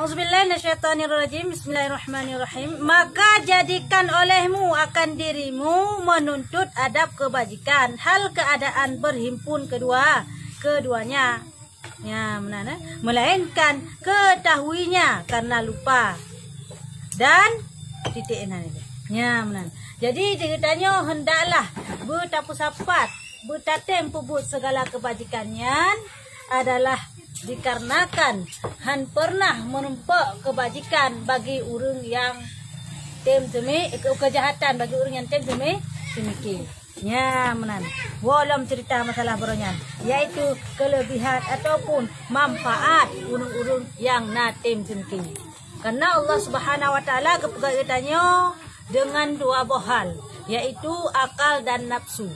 Auzubillahiminasyaitonirrajim. Bismillahirrahmanirrahim. Maka jadikan olehmu akan dirimu menuntut adab kebajikan hal keadaan berhimpun keduanya. Ya, mana? Melainkan ketahuinya karena lupa. Dan titik ini. Ya, mana? Jadi ceritanya hendaklah bertapusapat, bertatem pebut segala kebajikannya adalah dikarenakan han pernah menumpak kebajikan bagi orang yang kejahatan bagi orang yang semiki. Ya, menan. Walam cerita masalah beronyan, yaitu kelebihan ataupun manfaat urung-urung yang natim semiki. Karena Allah Subhanahu wa taala kepegatnya dengan dua bohal, yaitu akal dan nafsu.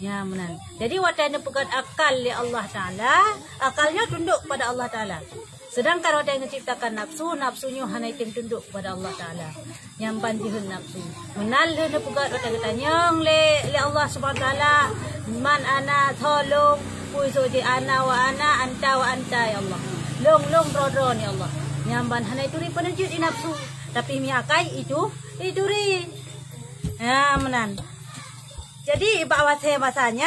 Ya, menan. Jadi watanya pegat akal oleh Allah Ta'ala, akalnya tunduk pada Allah Ta'ala. Sedangkan watanya menciptakan nafsu, nafsunya hanya tunduk pada Allah Ta'ala. Yang banjihun nafsu. Menalih dia pegat watanya tanya oleh Allah Subhanahu Wa Ta'ala, man ana tolong, puiso di ana wa ana, anta wa anta ya Allah. Long rodron ya Allah. Yang ban hanya ituri penunjuk di nafsu. Tapi miakai itu ri. Ya, menan. Jadi bahawa saya masanya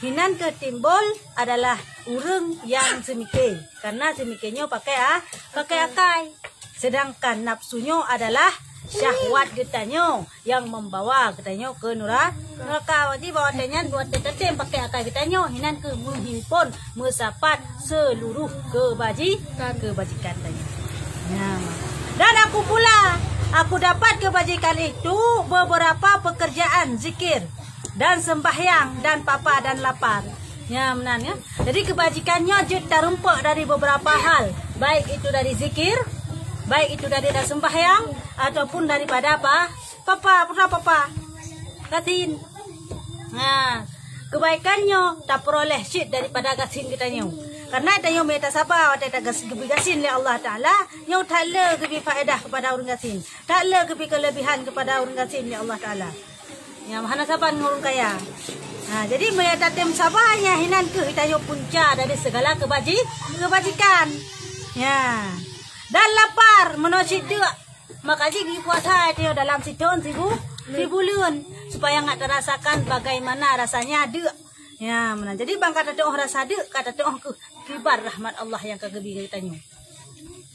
hinan ketimbul adalah urang yang semike, karena semikenya pakai akai. Sedangkan nafsunya adalah syahwat getanya yang membawa getanya ke neraka. Jadi bahawa tanya buat tetem pakai akai getanya hinan ke menghimpun mesapat seluruh kebajikan tanya. Ya. Dan aku dapat kebajikan itu beberapa pekerjaan zikir dan sembahyang dan papa dan lapar. Ya, menan ya. Jadi kebajikannya terumpak dari beberapa hal, baik itu dari zikir, baik itu dari sembahyang ataupun daripada papa kasin. Nah, kebaikannya tak peroleh syit daripada kasin kitanya. Karena tanya meta sabar atau gasin oleh Allah Taala, yang tak le kebi faedah kepada orang kasin, tak le kebi kelebihan kepada orang kasin oleh Allah Taala. Yang mana saban ngurung kaya. Nah, jadi mereka tem sabarnya hinan ke hitayo punca dari segala kebajikan. Ya. Dan lapar menosit dia. Maka jika puasa itu dalam setahun 1000 bulan supaya nggak terasakan bagaimana rasanya dia. Ya, mana. Jadi bang kata doa rasa dia, kata doa ke kibar rahmat Allah yang kegebi tanya.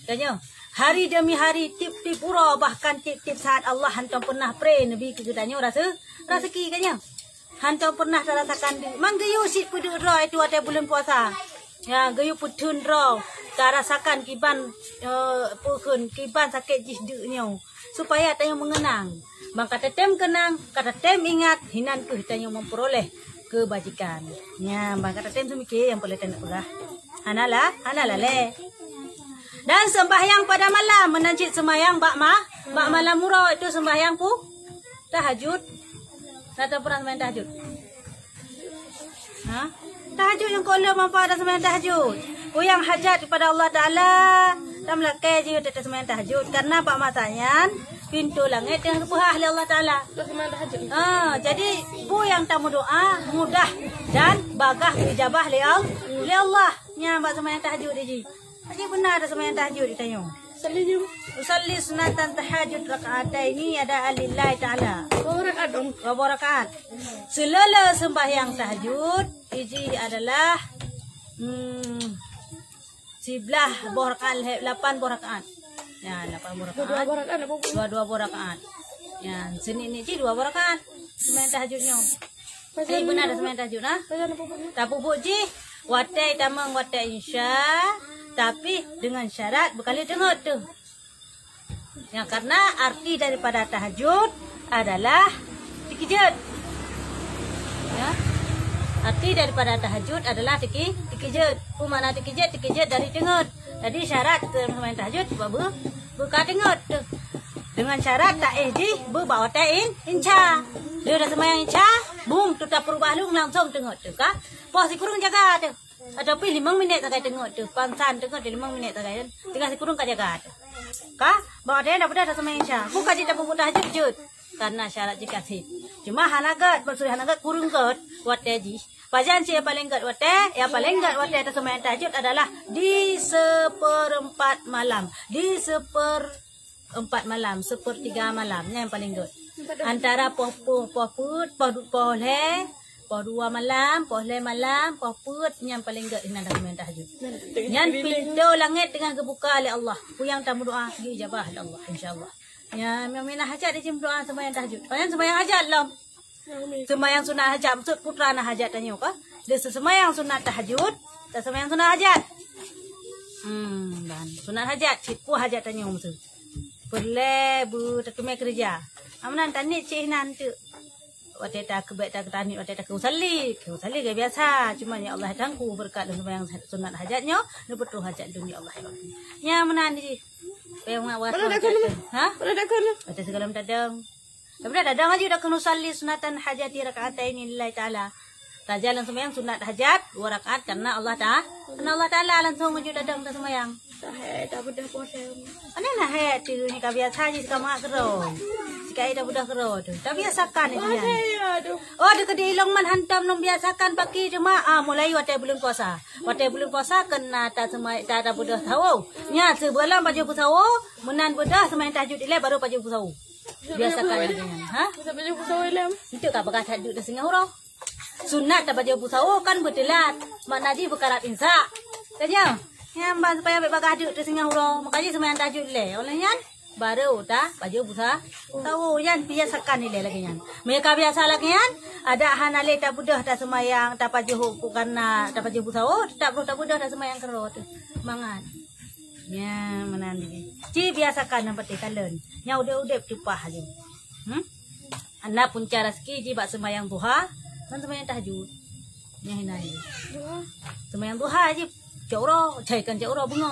Tanya. Hari demi hari tip-tip pura, bahkan tip-tip saat Allah hantam pernah pray Nabi kegedannya rasa kikanya. Hantam pernah terasakan mang gayu si pudu ro itu ada bulan puasa. Ya, gayu putun ro terasakan kiban kiban sakit jisdunya supaya tanya mengenang. Bang kata tem kenang, kata tem ingat hinan ke tanya memperoleh kebajikan. Ya, bang kata tem semiki yang boleh tanya pegah. Hanala le. Dan sembahyang pada malam, menanjit sembahyang bak malam murah itu sembahyang pu tahajud. Tak pernah sembahyang tahajud. Ha? Tahajud yang kau manfaat sembahyang tahajud. Ku yang hajat kepada Allah Taala, tak melakai je tetap sembahyang tahajud karena bak masanya pintu langit yang kepuhah oleh Allah Taala. Sembahyang tahajud. Jadi bu yang tamu doa mudah dan bagah dijabah oleh Allah. Nya bak sembahyang tahajud je. Aja benar ada sembahyang tahajud ditanya. Usalli sunatan tahajud rakaataini ada alillahi taala. Berapa rakaat? Selala sembahyang tahajud ini adalah 11 rakaat, 8 rakaat. Ya, 8 rakaat. 2 rakaat. Ya, sini ni 2 rakaat sembahyang tahajudnya. Jadi benar ada sembahyang tahajud nah? Tak pupuk ji, watai tamang watai insya. Tapi dengan syarat berkali dengar tu. Ya, karena arti daripada tahajud adalah dikejut. Ya. Arti daripada tahajud adalah dikejut. Mana dikejut dari dengar. Jadi syarat sembahyang tahajud buka dengar tu. Dengan syarat tak bawa tain insya. Dia dah sembahyang insya, bung tu tak perubah lu langsung dengar tu kah? Pos si kurung jaga tu. Ataupun 5 minit tak tengok tu. Pangsan tengok dia 5 minit tak kaya. Tengah si kurung kat jaga tu. Kah? Bawa dia dah sembahyang insya. Bukan dia dah pun tahajud. Karena syarat jika sih. Cuma hanagat maksud hanagat kurung gat wate ji. Pajan si yang paling gat wate, yang paling gat wate atas sembahyang tahajud adalah di 1/4 malam. Di 1/4 malam, 1/3 malam yang paling gat. Antara poh dua malam, poh le malam, poh put yang paling gat dengan sembahyang tahajud. Yang pintu langit dengan kebuka oleh Allah. Puyang tamu doa dijabah oleh Allah insyaallah. Ya, memang hajat dia doa sembahyang tahajud. Pajan sembahyang hajat lah. Sembahyang sunat hajat maksud putra nak hajat tanya kah? Dia sembahyang sunat tahajud, tak sembahyang sunat hajat. Dan sunat hajat, cipu hajat tanya maksud. Perle bu tak kemai kerja. Amanan tanit cik nanti. Waktu tak kebet tak tanit, waktu tak usali ke biasa. Cuma ya Allah tangku berkat dan sembahyang sunat hajatnya, dia betul hajat dunia Allah. Ya menan ni. Payung awak. Ha? Ada segala macam. Tapi dadang aja dah kena usali sunatan hajati rakaatain lillahi taala. Tak jalan sembahyang sunat hajat 2 rakaat karena Allah Taala langsung maju dadang tak sembahyang. Tak budak puasa. Ana nak hayat tu ni ka biasa je ka mak kero. Jika ida budak kero tu. Tak biasakan ni dia. Oh dia kedi ilong man hantam nom biasakan pakai jemaah mulai waktu bulan puasa. Waktu bulan puasa kena tak semai tak ada budak tahu. Nya sebulan baju pusawo menan budak semai tahajud ile baru baju pusawo. Biasakan dia. Ha? Baju pusawo ilam. Itu ka bakat tahajud dah Singapura. Sunat tak baju pusawo kan berdelat. Mak Naji berkarat insa. Tanya. Yang bang supaya ambil bagah duduk di Singapura. Makanya sembahyang tahajud le. Oleh yan baru dah baju busa. Tahu yan biasakan ni le lagi yan. Mereka biasa lagi yan. Ada hanale tak budah tak sembahyang tak baju bukan tak baju busa. Oh tak budah tak sembahyang kerot. Mangan. Ya menandi. Ci biasakan yang peti kalen. Nya udep cupah aja. Anda punca rezeki ji bak sembahyang duha dan sembahyang tahajud. Nya hinai. Sembahyang duha aja. Cauro, caikan cauro bunga.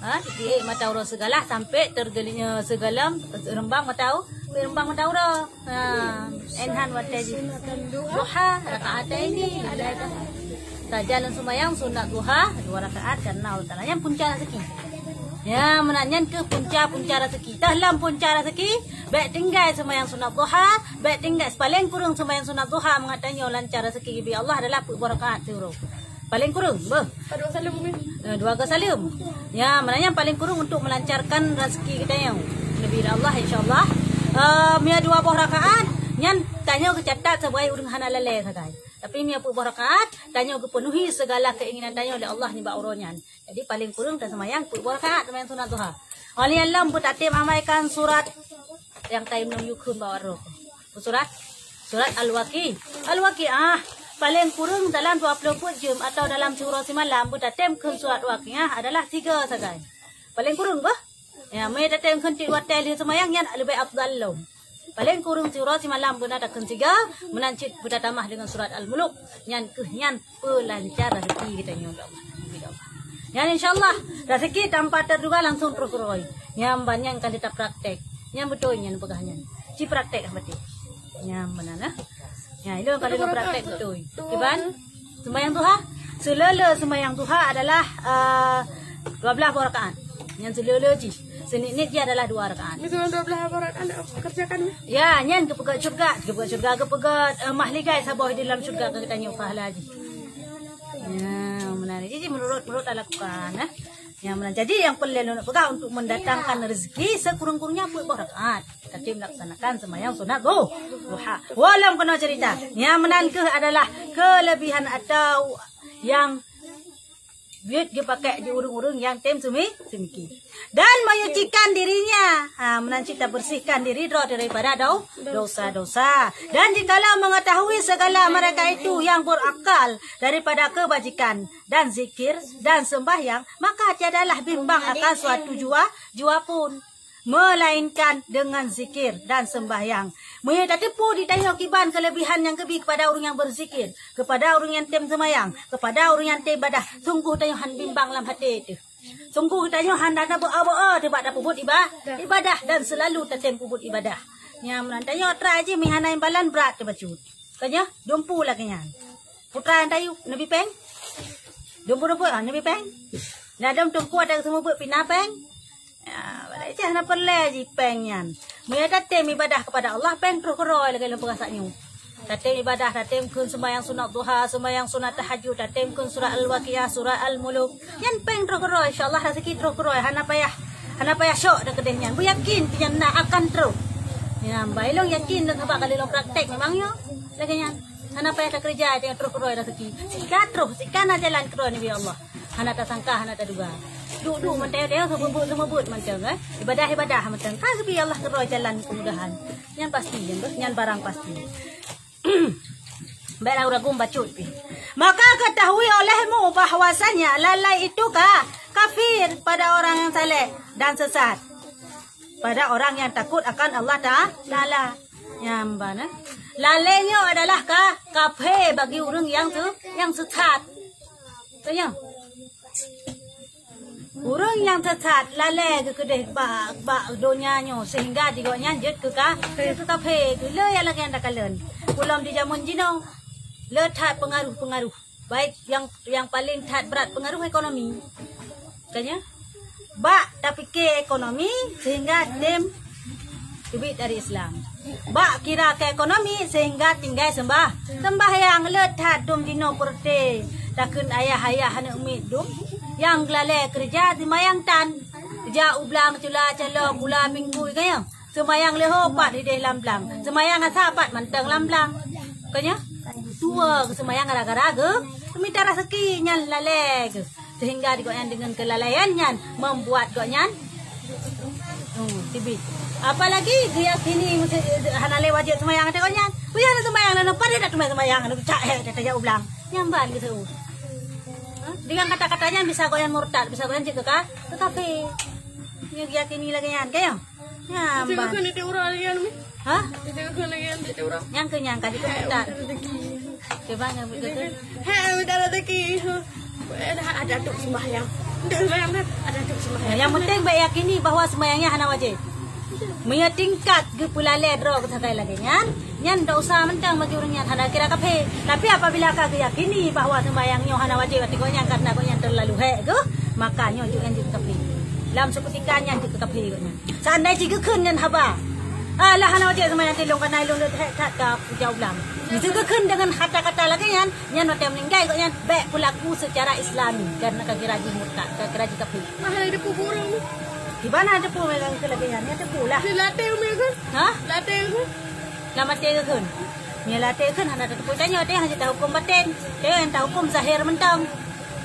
Ha, jadi mata uro segala sampai tergelinya segala rembang matau, rembang matau uro. Ha, enhan wataji. Duha rakaat ini ada. Tak jalan sembahyang sunat duha 2 rakaat karena Allah Taala yang punca rezeki. Ya, menanyan ke punca rezeki. Dalam punca rezeki, baik tinggal sembahyang sunat duha, baik tinggal paling kurang sembahyang sunat duha mengatanya lancar rezeki bi Allah adalah 2 rakaat tu uro. Paling kurang, bah. 2 salam bumi. 2 kali salam. Ya, mana yang paling kurang untuk melancarkan rezeki kita yang lebih dari Allah insyaallah. Mia 2 rakaat, nyan tanya ke catat sebagai urang hana lele sagai. Tapi mia 2 rakaat, tanya ke penuhi segala keinginan tanya oleh Allah ni ba uronyan. Jadi paling kurang tak sembahyang 2 rakaat sembahyang sunat duha. Oleh Allah pun tatim amaikan surat yang taim nom yukun bawa roh. Surat Al-Waqi. Paling kurang dalam 24 jam atau dalam surah semalam buta temkan surat waqiah adalah 3 saja. Paling kurang bah? Ya, mai datem kan ti watai li semayang yan lebih afdal lo. Paling kurang surah semalam buta takkan 3 menancit buta tamah dengan surat Al-Muluk. Yan pelancar rezeki kita nya Allah. Yan insyaallah rezeki tanpa terduga langsung terus. Yang banyak kan kita praktek. Yang betul yang pegahnya. Ci praktek apa ti? Yang mana nah? Ya, itu kalau kita praktek betul. Kiban sembahyang duha, selele sembahyang duha adalah 12 rakaat. Yang selele ji. Senit dia adalah 2 rakaat. Misalnya 12 rakaat anda kerjakan. Ya, nyan ke pegat syurga, ke pegat mahligai sabah di dalam syurga ke tanya pahala ji. Ya, menarik. Jadi menurut lakukan, yang menarik. Jadi yang perlu nak pegang untuk mendatangkan rezeki sekurang-kurangnya 2 rakaat. Kita melaksanakan sembahyang sunat duha. Walam kena cerita. Yang menangkeh adalah kelebihan atau yang duit dipakai di urung-urung yang tem semiki. Dan menyucikan dirinya. Menancita bersihkan diri daripada dosa-dosa. Dan jikalau mengetahui segala mereka itu yang berakal daripada kebajikan dan zikir dan sembahyang, maka tiadalah bimbang akan suatu jua pun. Melainkan dengan zikir dan sembahyang. Mereka tipu ditanya kiban kelebihan yang kebi kepada orang yang berzikir, kepada orang yang tem sembahyang, kepada orang yang tem ibadah. Sungguh tanya han bimbang dalam hati itu. Sungguh tanya han dana berdoa tiba ada puput ibadah dan selalu tetem puput ibadah. Yang menantanya tra aja mihana yang balan berat terbacut. Kanya dompu lagi nyan. Putra yang tayu Nabi Peng. Dompu Nabi Peng. Nadam tungku ada semua buat pina Peng. Ya, nak perlu je pengyan. Mereka tem ibadah kepada Allah, peng terus keroi lagi dalam perasaan tatim ibadah, tatim kun sembahyang sunat duha, sembahyang sunat tahajud, tatim kun surah Al-Waqiah, surah Al-Muluk. Yan peng terus insyaallah rezeki terus hana payah syok dak kedehnya. Bu yakin pian nak akan terus. Ya, bailong yakin dan sebab kali long praktek memangnya. Laganya hana payah tak kerja dengan terus rezeki. Sikana jalan terus ni Allah. Hana tak sangka, hana tak duga. Duk mentang dia semebut mentang ibadah mentang. Kasbi Allah terus jalan kemudahan. Yang pasti yang barang pasti. Baiklah uragung bacut pi. Maka ketahui olehmu bahwasanya lalai itu kafir pada orang yang saleh dan sesat. Pada orang yang takut akan Allah Ta'ala. Yang mana? Lalainya adalah kafir bagi orang yang sesat. Tanya. Orang yang sesat lalai ke kedai bak donyanya sehingga diganya jet ke kafir. Le yang lagi anda kalian. Ulam di zaman jino le tat pengaruh baik yang paling tat berat pengaruh ekonomi. Katanya bak tapi ke ekonomi sehingga dem duit dari Islam. Bak kira ke ekonomi sehingga tinggal sembahyang le tat dum jino perte takun ayah hana umid dum yang lalai kerja semayang tan kerja ublang cula calo pula minggu kaya semayang leho pat di dalam blang semayang asapat mantang lamblang kanya tua semayang raga-raga minta rezeki nyan lalai sehingga digoyan dengan kelalaiannya membuat goyan tibit apalagi dia kini hana le wajib semayang ada goyan punya semayang nang pada dak semayang nang cak he ublang nyamban gitu. Dengan kata-katanya bisa goyan murtad, bisa goyan jika tetapi ini yakini lagi yan kayo. Nyambang. Itu kan orang lagi anu. Hah? Itu kan lagi itu orang. Yang kenyangka di murtad. Coba yang begitu. Heh, udah rezeki. Ada duk sembahyang. Ada duk sembahyang. Yang penting baik yakini bahwa sembahyangnya hana wajib. Maya tingkat ke pulale dro kesatai lagi nyan dak usah mentang bagi orang hana kira kafe. Tapi apabila kau yakini bahwa sembahyangnya hana wajib artinya karena kau yang terlalu makanya juga jadi kafe. Dalam seketika nyan juga kafe guna. Seandainya jika kun nyan haba. Alah hana wajib sembahyang tilong kana ilung dak ka jauh belang. Jika kun dengan kata-kata lagi nyan waktu meninggal kau nyan baik pulaku secara Islami karena kau kira ji murtad, kau kira ji kafe. Mahal ada kuburan. Di mana ada pun megang kelebihan ni ada pula. Latih mereka. Hah? Latih. Lama teh kan. Ni latih kan hana ada tanya dia hanya tahu hukum batin. Dia yang tahu hukum zahir mentang.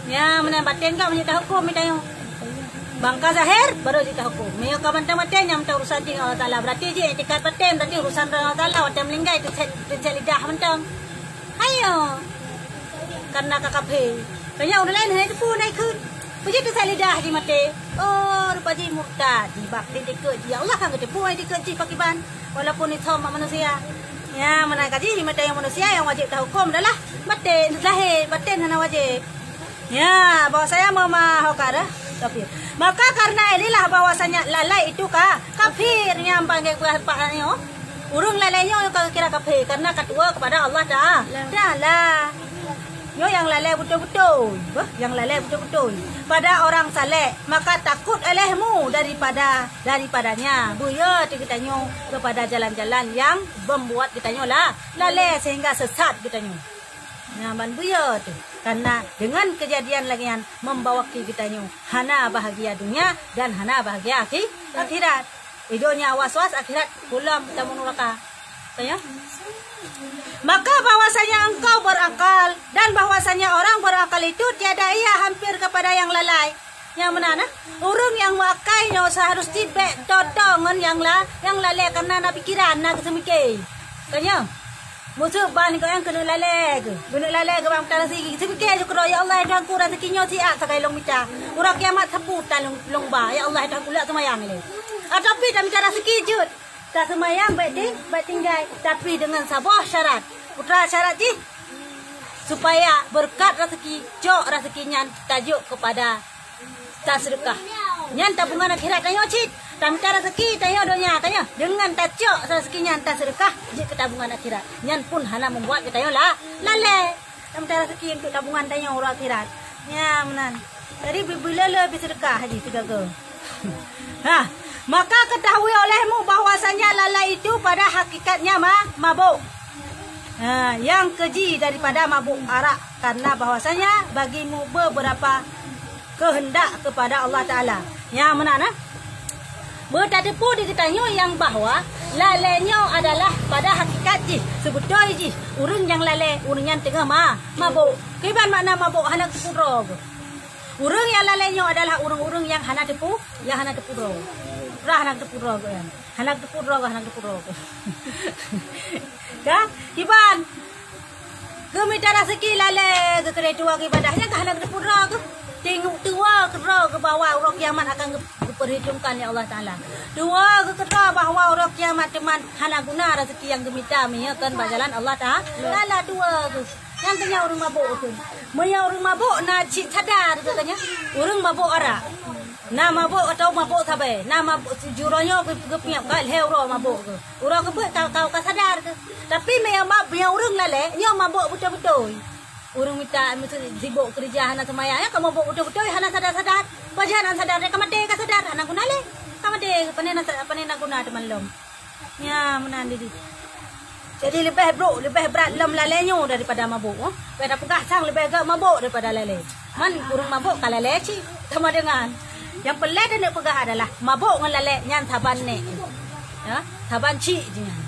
Ya mana batin kau hanya tahu hukum dia. Bangka zahir baru dia hukum. Meo kau mentang batin yang tahu urusan jing Allah Taala. Berarti je etikat batin berarti urusan Allah Taala waktu meninggal itu lidah mentang. Ayo. Karena kakape. Kaya orang lain hanya pun naik kun. Begitu saya lidah di mati. Oh, rupa ji murtad. Di bak di dekat dia Allah kan ketipu ai dekat ji pakiban. Walaupun itu sama manusia. Ya, mana kaji di mata yang manusia yang wajib tahu hukum adalah batin lahir, batin hana wajib. Ya, bahawa saya mau mahokar kafir. Maka karena inilah bahwasanya lalai itu kafir yang panggil paknya. Urung lalainya kalau kira kafir karena kedua kepada Allah Ta'ala. Yo yang lalai betul-betul, yang lalai betul-betul pada orang saleh, maka takut olehmu daripadanya. Buya kita nyo kepada jalan-jalan yang membuat kita nyo lalai sehingga sesat kita nyo. Nyaman buya tu. Karena dengan kejadian lagi yang membawa kita nyo hana bahagia dunia dan hana bahagia akhirat. Idonya was-was akhirat pulang tamu neraka. Tanya? Maka bahwasanya engkau berakal dan bahwasanya orang berakal itu tiada ia hampir kepada yang lalai. Yang mana? Orang yang makainya seharus tibek totongan yang lalai karena nak pikiran nak semikir. Tanya? Musuh ban kau yang kena lalai ke? Benar lalai ke bang tala sigi. Semikir je kero ya Allah dah ku rezekinya siap sakai long mita. Urang kiamat seputan long ba. Ya Allah dah kulak semayang ni. Tapi dah minta rezeki jut. Tak semayang baik tinggal tapi dengan sabar syarat. Putra syarat ji supaya berkat rezeki jok rezekinya tajuk kepada sedekah. Nyan tabungan akhirat tayo cit. Tam cara rezeki tayo donya tanya dengan tajuk rezekinya sedekah je ke tabungan akhirat. Nyan pun hana membuat kita yo lalai. Tam cara rezeki untuk tabungan tayo orang akhirat. Ya menan. Jadi bila lebih sedekah haji tiga go. Maka ketahui olehmu bahwasanya lalai itu pada hakikatnya mabuk. Yang keji daripada mabuk arak, karena bahwasanya bagimu beberapa kehendak kepada Allah Ta'ala. Yang mana? Bertadapu diketanya yang bahawa lalainya adalah pada hakikat ji, sebetulnya ji, urang yang lalai, urang yang tengah mabuk. Kiban makna mabuk hana kepuro. Urang yang lalainya adalah urang-urang yang hana tepu, yang hana tepuro. Hana tepuro kan. Hana tepuro. Dah, kiban. Gemita rezeki lalai ke keretua ibadahnya ke hana tepuro ke. Tengok tua kera ke bawah orang kiamat akan diperhitungkan ya Allah Ta'ala. Tua ke kera bahawa orang kiamat teman hana guna rezeki yang gemita menyakan bajalan Allah Ta'ala. Tua ke yang tanya orang mabuk tu. Maya orang mabuk na cik sadar katanya. Orang mabuk arak. Na mabuk atau mabuk sabai. Na mabuk juronya kepiap kal hero mabuk ke. Orang ke tahu ka sadar ke. Tapi maya orang lalai nya mabuk betul-betul. Urang minta sibuk kerja hana semayang kamu mabuk betul-betul hana sadar-sadar. Bajahan sadar ka mate ka sadar hana guna le. Ka mate panena guna teman lom. Ya menan di. Jadi lebih berat lem lalainya daripada mabuk. Pada pegah sang lebih agak mabuk daripada lalai. Man urang mabuk ka lalai ci sama dengan. Yang pelik dan nak pegah adalah mabuk dengan lalai nyan taban ne. Ya, taban ci jangan.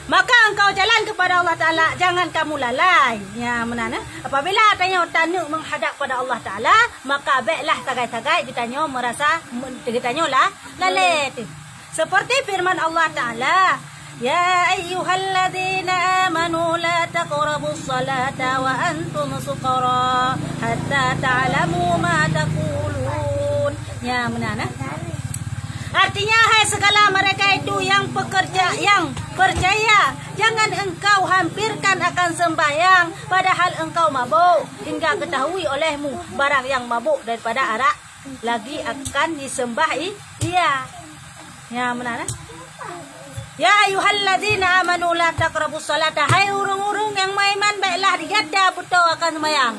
Maka engkau jalan kepada Allah Ta'ala, jangan kamu lalai. Ya, mana? Apabila tanya menghadap pada Allah Ta'ala, maka baiklah tagai-tagai ditanya merasa ditanya lah lalai. Seperti firman Allah Ta'ala, ya ayyuhalladzina amanu la taqrabus salata wa antum suqara hatta ta'lamu ma taqulun. Ya, mana? Artinya hai segala mereka itu yang percaya, jangan engkau hampirkan akan sembahyang padahal engkau mabuk, hingga ketahui olehmu barang yang mabuk daripada arak lagi akan disembah ia. Ya mana? Ya ayyuhalladzina amanu la taqrabus salata, hai urung-urung yang beriman baiklah digada betul akan sembahyang.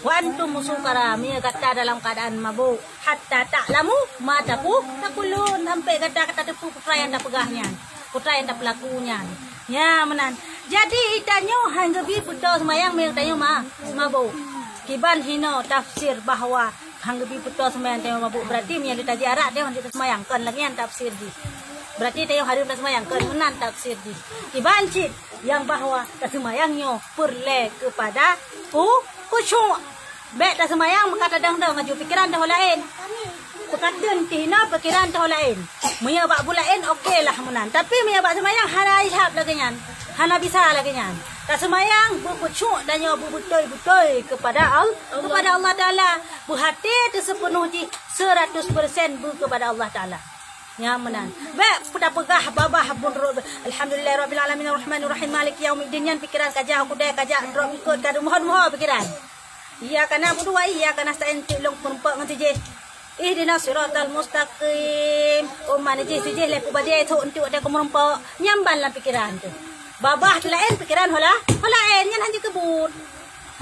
Wa antum sukara, mia kata dalam keadaan mabuk, hatta ta'lamu ma taqulun, sampai kata tepu putra yang dah pegahnya, putra yang dah pelakunya. Ya menan. Jadi itanyo hangga bi betul semayang mia tanyo mabuk. Kiban hino tafsir bahawa hangga bi betul semayang tanyo mabuk, berarti mia ditaji arak dia hendak semayang kan lagi yang tafsir di. Berarti tayo hari dah semayang kan menan tafsir di. Kiban cit yang bahawa semayangnya perle kepada khusyuk. Baik dah semayang maka kadang-kadang ngaju pikiran dah lain. Pekatan tina pikiran dah lain. Maya bak bulain okeylah menan. Tapi maya bak semayang hana ihap lagi nyan. Hana bisa lagi nyan. Tak semayang berkucuk dan nyawa betul-betul kepada Allah Ta'ala. Berhati sepenuhnya 100% kepada Allah Ta'ala. Ya menan. Baik pada pegah babah bun alhamdulillah rabbil alamin arrahmanir rahim maliki yaumiddin yan pikiran kajah aku dah kajah drop ikut kadu mohon pikiran. Iya kana budu wa iya kana stain tilong perempak nganti je. Ihdinas siratal mustaqim. Umman je sije le pubaje tu untuk ada kemerempak nyamban lah pikiran tu. Babah lain pikiran hola nyan hanya kebut.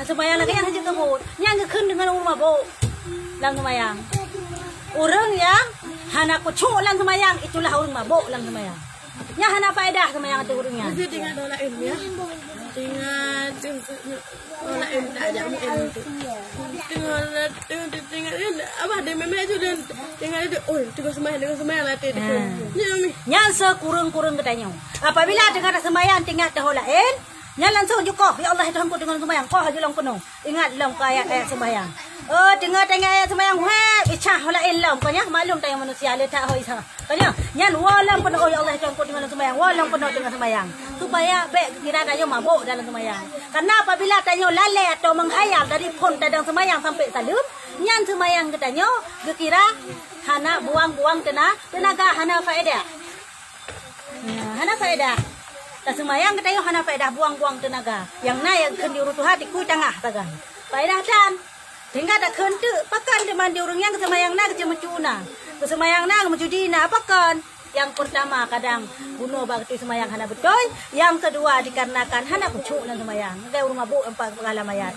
Semayang lagi yang hanya kebut. Nyan keun dengan urang mabuk. Lang semayang. Urang yang hana kucuk lang semayang itulah urang mabuk lang semayang. Nya hana faedah semayang tu urangnya. Mesti dengan lain ya. Dengan lain tak ada mungkin tengok apa ada memang itu dan tengok itu dengan semayang latih yang sekurang-kurang katanya apabila dengan semayang tinggal tahu lain nya langsung juga ya Allah Tuhanku dengan semayang kau haji lang penuh ingat lang ayat semayang tengok ayat semayang icah lain lang kanya maklum tanya manusia le tak hoi sah kanya nyan walang penuh ya Allah Tuhanku dengan semayang walang penuh dengan semayang supaya baik kira tanya mabuk dalam semayang karena apabila tanya lalai atau menghayal dari pun tadang semayang sampai salum nyan semayang katanya kira hana buang-buang tenaga hana faedah hana faedah tak semayang katanya hana faedah buang-buang tenaga yang naik kendi urutu hati ku tengah tagan faedah dan tinggal tak kentu pakan teman di urang yang semayang na ke mencuna ke semayang na ke mencudina pakan Yang pertama kadang bunuh bakti semayang hana betul. Yang kedua dikarenakan hana kucuk dan semayang. Gaya rumah bu empat pengalaman.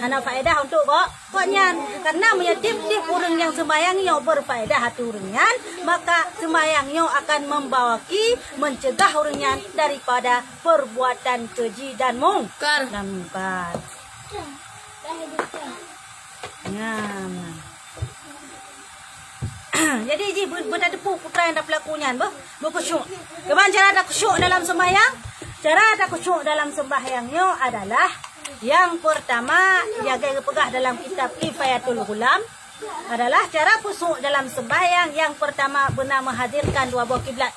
Hana faedah untuk kok nyan. Karena menyetip orang yang semayangnya berfaedah hati orangnya, maka semayangnya akan membawaki mencegah orangnya daripada perbuatan keji dan mungkar. Jadi ji benda depu putra yang dah pelakunya berkusyuk. Keban cara ada kusyuk dalam sembahyang? Cara ada kusyuk dalam sembahyangnya adalah yang pertama jaga pegah dalam kitab Kifayatul Ghulam adalah cara kusyuk dalam sembahyang. Yang pertama benar menghadirkan dua buah kiblat.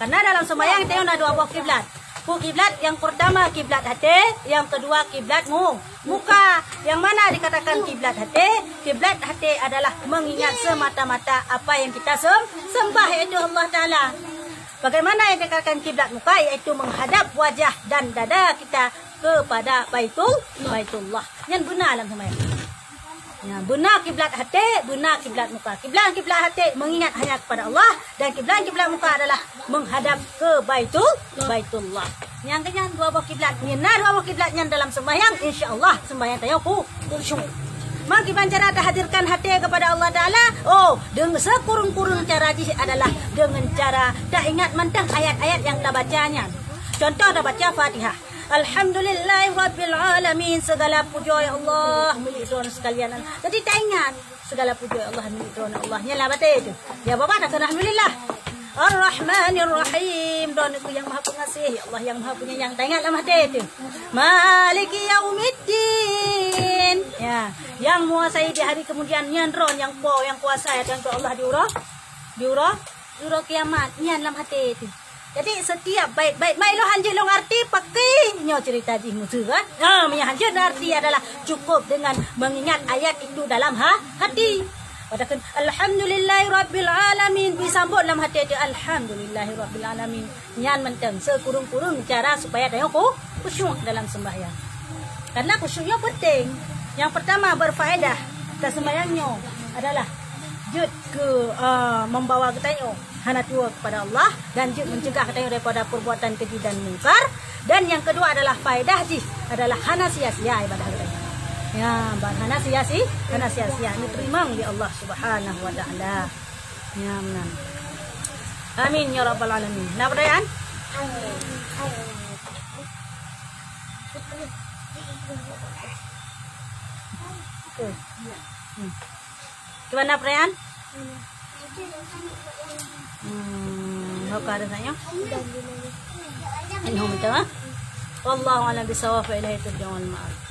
Karena dalam sembahyang kita ada dua buah kiblat. Kiblat yang pertama kiblat hati, yang kedua kiblat muka. Yang mana dikatakan kiblat hati? Kiblat hati adalah mengingat semata-mata apa yang kita sembah, yaitu Allah Ta'ala. Bagaimana yang dikatakan kiblat muka? Yaitu menghadap wajah dan dada kita kepada Baitullah. Yang benar dalam sembahyang. Ya, benar kiblat hati, benar kiblat muka. Kiblat hati mengingat hanya kepada Allah, dan kiblat muka adalah menghadap ke Baitullah. Yang kenyang dua buah kiblat. Nah, dua buah kiblatnya dalam sembahyang, insya-Allah sembahyang tayo khusyuk. Maka cara hadirkan hati kepada Allah Ta'ala. Dengan sekurung-kurung cara adalah dengan cara tak ingat mentang ayat-ayat yang dah bacanya. Contoh dah baca Fatihah. Alhamdulillahirrabbilalamin. Segala puja ya Allah milik Tuhan sekalian. Jadi tak ingat segala puja ya Allah milik Tuhan Allah. Nyalah baca itu. Ya Bapak nak alhamdulillah. Ar-Rahmanir-Rahim. Tuhan itu yang Maha Pengasih. Ya Allah yang Maha Penyayang. Tak ingat dalam hati itu. Maliki yaumiddin. Ya, yang menguasai di hari kemudian nyandron yang kuasa ya Tuhan Allah diurah kiamat nyan dalam hati itu. Jadi setiap baik-baik lo hanjir long arti pakai nyo cerita di musuh kan. Yang hanjir arti adalah cukup dengan mengingat ayat itu dalam hati. Padahal alhamdulillahirabbil alamin disambut dalam hati itu alhamdulillahirabbil alamin. Nyan menteng sekurung-kurung cara supaya dia khusyuk dalam sembahyang. Karena khusyuknya penting. Yang pertama berfaedah ke sembahyangnya adalah jud ke membawa kita hana tua kepada Allah, dan jud mencegah kita daripada perbuatan keji dan mungkar. Dan yang kedua adalah faedah adalah hana sia-sia ibadah kita. Ya, hana sia-sia ini terima oleh Allah Subhanahu wa taala. Ya, amin. Amin ya rabbal alamin. Nah, pertanyaan? Gimana perayaan? Apa rasanya? Ini minta. Wallahu a'lam bishawab, ilahi turja'un ma'af.